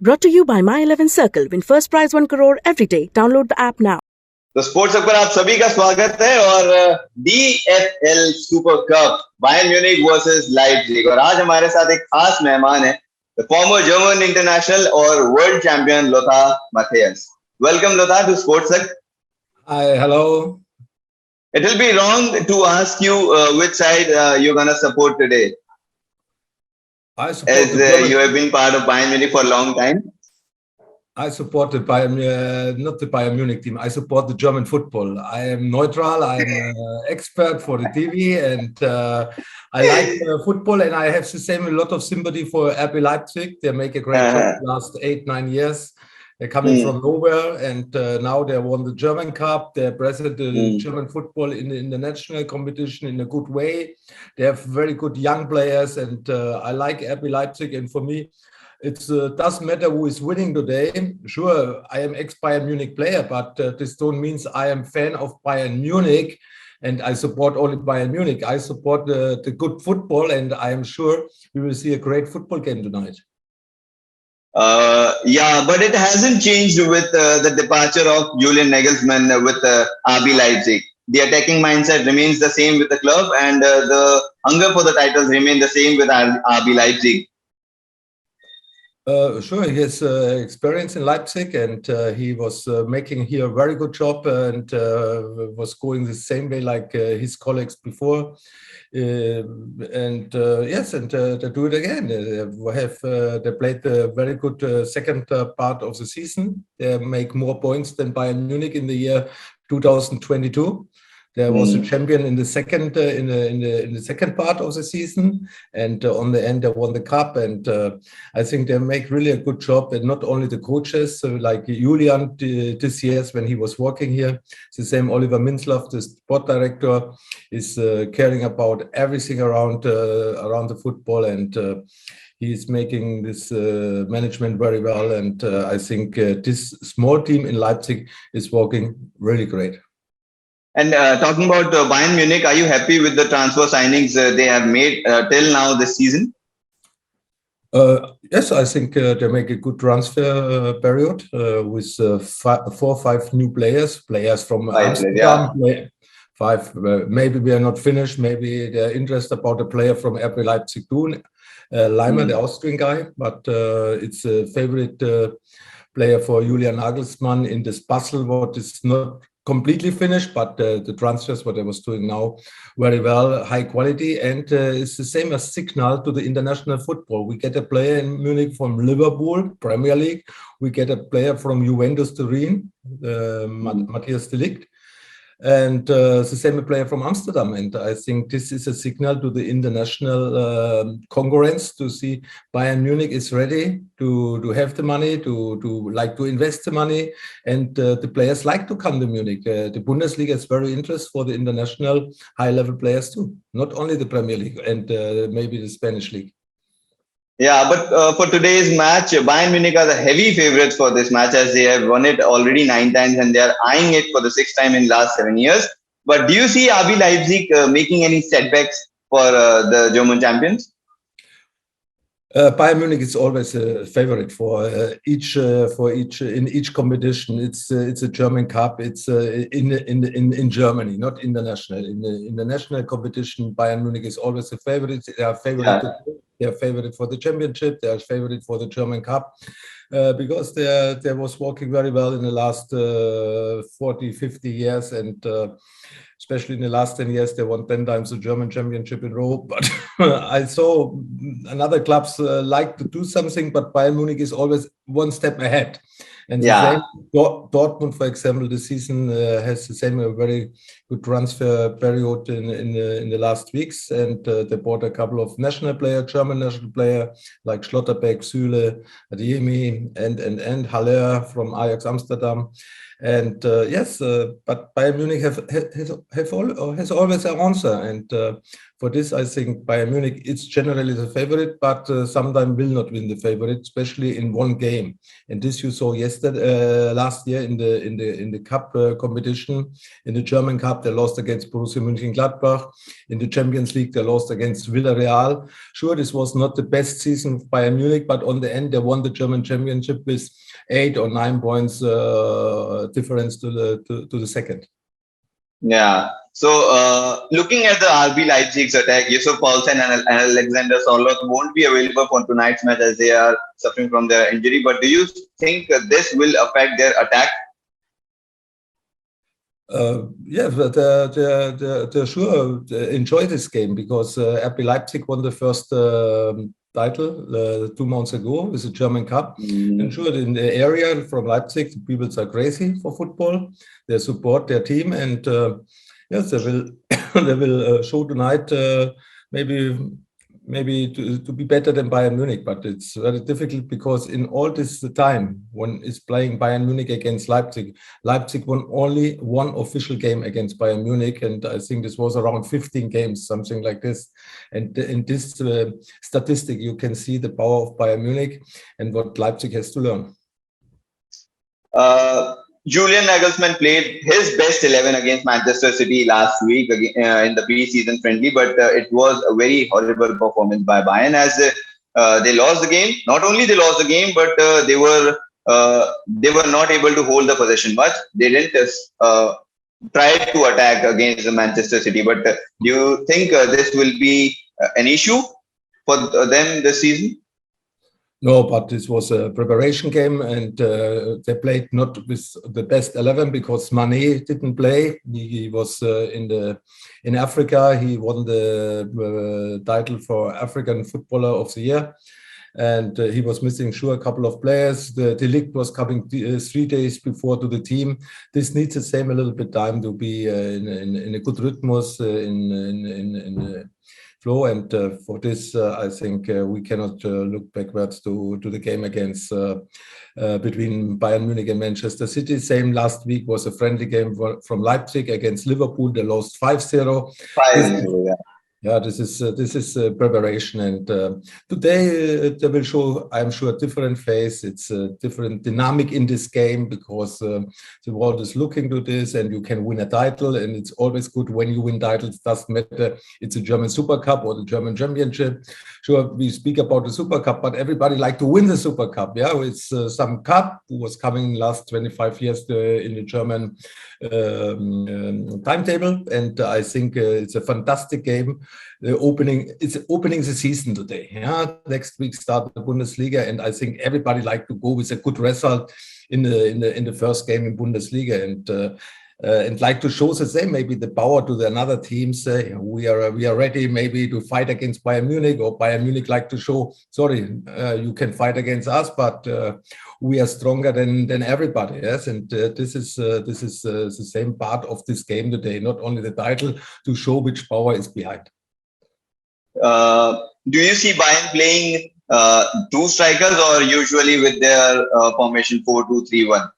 Brought to you by My 11 Circle. Win first prize 1 crore every day. Download the app now. तो sports hub पर आप सभी का स्वागत है और DFL super cup Bayern Munich versus Leipzig और आज हमारे साथ एक खास मेहमान है द फॉर्मर जर्मन इंटरनेशनल और world champion Lothar Matthaus. Welcome Lothar to sports hub. Hi, hello. It will be wrong to ask you which side you're gonna support today, I support as you have been part of Bayern Munich for a long time. I support the Bayern, not the Bayern Munich team. I support the German football. I am neutral. I am an expert for the TV, and I like football. And I have the same a lot of sympathy for RB Leipzig. They make a great job the last 8-9 years. They're coming from nowhere, and now they won the German Cup. They presented the German football in the international competition in a good way. They have very good young players, and I like RB Leipzig. And for me, it doesn't matter who is winning today. Sure, I am ex-Bayern Munich player, but this don't means I am fan of Bayern Munich and I support only Bayern Munich. I support the good football, and I am sure we will see a great football game tonight. Yeah, but it hasn't changed with the departure of Julian Nagelsmann with RB Leipzig. The attacking mindset remains the same with the club, and the hunger for the titles remain the same with RB Leipzig. Sure, he has experience in Leipzig, and he was making here a very good job, and was going the same way like his colleagues before. Yes, and they do it again. They played a very good second part of the season. They make more points than Bayern Munich in the year 2022. There was a champion in the second in the second part of the season, and on the end they won the cup. And I think they make really a good job. And not only the coaches, like Julian this year when he was working here, the same Oliver Minzlaff, the sport director, is caring about everything around the football, and he's making this management very well. And I think this small team in Leipzig is working really great. And talking about Bayern Munich, are you happy with the transfer signings they have made till now this season? Yes, I think they make a good transfer period with 4 or 5 new players from Amsterdam. Five. Maybe we are not finished. Maybe they're interested about a player from RB Leipzig too, Leimer, the Austrian guy. But it's a favorite player for Julian Nagelsmann in this puzzle. What is not completely finished, but the transfers, what I was doing now, very well, high quality, and it's the same as signal to the international football. We get a player in Munich from Liverpool, Premier League. We get a player from Juventus Turin, Matthias de Ligt, and the same player from Amsterdam. And I think this is a signal to the international concurrence to see Bayern Munich is ready to have the money, to invest the money, and the players like to come to Munich. The Bundesliga is very interested for the international high-level players too, not only the Premier League and maybe the Spanish league. Yeah, but for today's match, Bayern Munich are the heavy favorites for this match as they have won it already 9 times and they are eyeing it for the 6th time in last 7 years. But do you see RB Leipzig making any setbacks for the German champions? Bayern Munich is always a favorite for each in each competition. It's a German Cup. It's in Germany, not international. In the national competition, Bayern Munich is always a favorite. They are favorite. They are favorite for the championship. They are favorite for the German Cup because they was working very well in the last 40, 50 years, and especially in the last 10 years, they won 10 times the German championship in a row. But I saw another clubs like to do something, but Bayern Munich is always one step ahead. And the same, Dortmund, for example, this season has the same a very good transfer period in the last weeks, and they bought a couple of national players, German national player like Schlotterbeck, Süle, Adeyemi, and Haller from Ajax Amsterdam. And yes, but Bayern Munich has always an answer, and for this, I think Bayern Munich is generally the favorite, but sometimes will not win the favorite, especially in one game. And this you saw yesterday, last year in the cup competition, in the German Cup, they lost against Borussia Mönchengladbach. In the Champions League, they lost against Villarreal. Sure, this was not the best season of Bayern Munich, but on the end, they won the German Championship with 8 or 9 points difference to the second. Yeah. So, looking at the RB Leipzig's attack, Yusuf Poulsen and Alexander Sorloth won't be available for tonight's match as they are suffering from their injury. But do you think this will affect their attack? Yeah, they sure enjoy this game because RB Leipzig won the first title 2 months ago with the German Cup. And sure, in the area from Leipzig, the people are crazy for football. They support their team, and yes, they will they will show tonight maybe to be better than Bayern Munich, but it's very difficult because in all this time when is playing Bayern Munich against Leipzig, Leipzig won only one official game against Bayern Munich, and I think this was around 15 games, something like this. And in this statistic, you can see the power of Bayern Munich and what Leipzig has to learn. Julian Nagelsmann played his best 11 against Manchester City last week in the pre-season friendly, but it was a very horrible performance by Bayern as they lost the game. Not only they lost the game, but they were not able to hold the possession much. They didn't try to attack against the Manchester City. But do you think this will be an issue for them this season? No, but this was a preparation game, and they played not with the best 11 because Mane didn't play. He was in Africa. He won the title for African Footballer of the Year, and he was missing a couple of players. The De Ligt was coming 3 days before to the team. This needs the same a little bit time to be in a good rhythmus in flow, and for this, I think we cannot look backwards to the game against between Bayern Munich and Manchester City. Same last week was a friendly game from Leipzig against Liverpool. They lost 5-0. 5-0, yeah. Yeah, this is preparation, and today they will show, I'm sure, a different face. It's a different dynamic in this game because the world is looking to this, and you can win a title, and it's always good when you win titles. Doesn't matter it's a German Super Cup or the German Championship. Sure, we speak about the Super Cup, but everybody like to win the Super Cup. Yeah, it's some cup who was coming last 25 years in the German timetable, and I think it's a fantastic game. It's opening the season today. Yeah, next week start the Bundesliga, and I think everybody like to go with a good result in the first game in Bundesliga, and like to show the same, maybe the power to the another teams. We are ready maybe to fight against Bayern Munich, or Bayern Munich like to show, sorry, you can fight against us, but we are stronger than everybody. Yes, and this is the same part of this game today. Not only the title, to show which power is behind. Do you see Bayern playing 2 strikers or usually with their formation 4-2-3-1?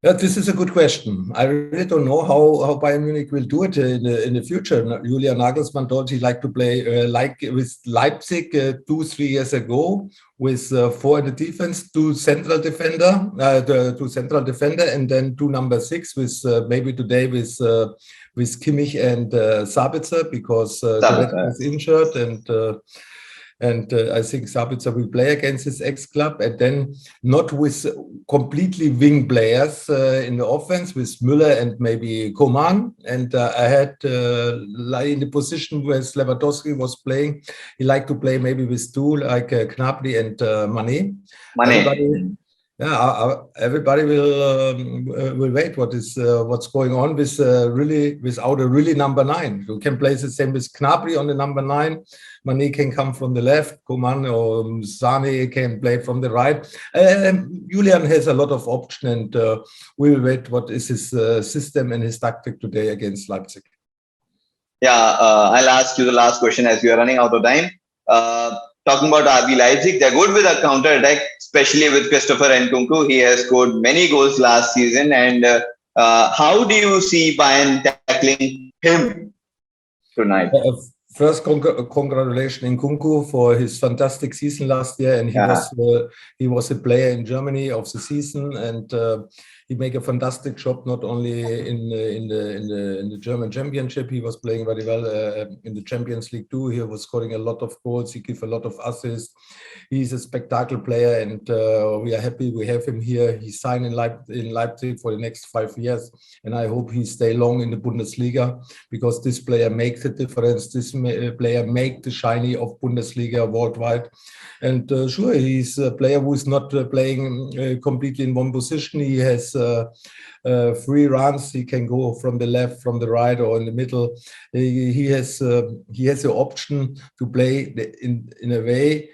Yeah, this is a good question. I really don't know how Bayern Munich will do it in the future. Julian Nagelsmann told he liked to play like with Leipzig 2-3 years ago, with 4 in the defense, 2 central defender, and then 2 number 6 with maybe today with Kimmich and Sabitzer because Goretzka is injured, and I think Sabitzer will play against his ex-club, and then not with completely wing players in the offense with Müller and maybe Coman. And I had in the position where Lewandowski was playing, he liked to play maybe with 2 like Gnabry and Mane. Everybody will wait. What's going on with without a really number 9? You can play the same with Gnabry on the number 9. Mane can come from the left. Coman or Sane can play from the right. Julian has a lot of option, and we'll wait. What is his system and his tactic today against Leipzig? Yeah, I'll ask you the last question as we are running out of time. Talking about RB Leipzig, they're good with a counter attack, especially with Christopher Nkunku. He has scored many goals last season, and How do you see Bayern tackling him tonight? First, congratulations in Nkunku for his fantastic season last year, and he was a player in Germany of the season, and he made a fantastic job not only in the German Championship. He was playing very well in the Champions League too. He was scoring a lot of goals. He gave a lot of assists. He's a spectacular player, and we are happy we have him here. He signed in Leipzig for the next 5 years, and I hope he stay long in the Bundesliga, because this player makes a difference. This player make the shiny of Bundesliga worldwide. And sure, he's a player who is not playing completely in one position. He has 3 runs. He can go from the left, from the right, or in the middle. He has the option to play in a way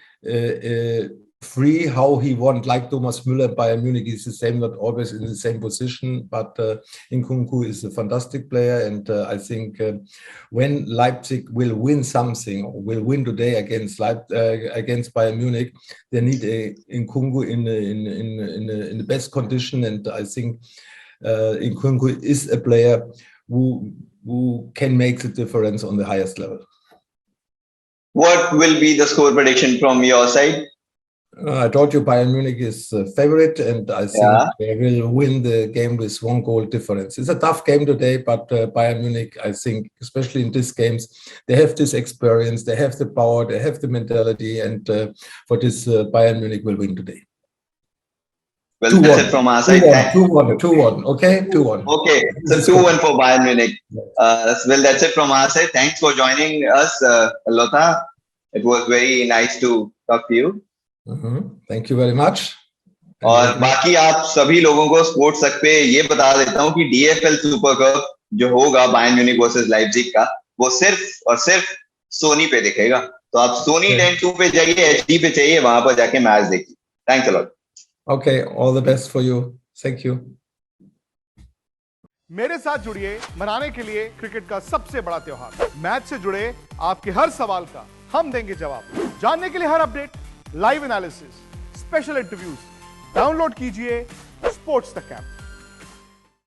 free how he want, like Thomas Müller. Bayern Munich is the same, not always in the same position, but Nkunku is a fantastic player, and I think when Leipzig will win something, or will win today against Bayern Munich, they need a Nkunku in the best condition, and I think Nkunku is a player who can make the difference on the highest level. What will be the score prediction from your side? I told you Bayern Munich is a favorite, and I think they will win the game with 1 goal difference. It's a tough game today, but Bayern Munich, I think, especially in these games, they have this experience, they have the power, they have the mentality, and for this, Bayern Munich will win today. Well, that's it from our side. 2-1, okay? 2-1. Okay, so 2-1 for Bayern Munich. Well, that's it from our side. Thanks for joining us, Lothar. It was very nice to talk to you. Thank you very much. और बाकी आप सभी लोगों को sports तक पे ये बता देता हूँ कि DFL सुपर कप जो होगा बायर्न म्यूनिख वर्सेस लाइप्जिग का, वो सिर्फ और सिर्फ सोनी पे दिखेगा. तो आप सोनी 10-2 पे जाइए, HD पे चाहिए, वहां पर जाके मैच देखिए. Thanks a lot. Okay, all the best for you. Thank you. मेरे साथ जुड़िए मनाने के लिए क्रिकेट का सबसे बड़ा त्योहार. मैच से जुड़े आपके हर सवाल का हम देंगे जवाब. जानने के लिए हर update, live analysis, special interviews, download कीजिए स्पोर्ट्स तक ऐप.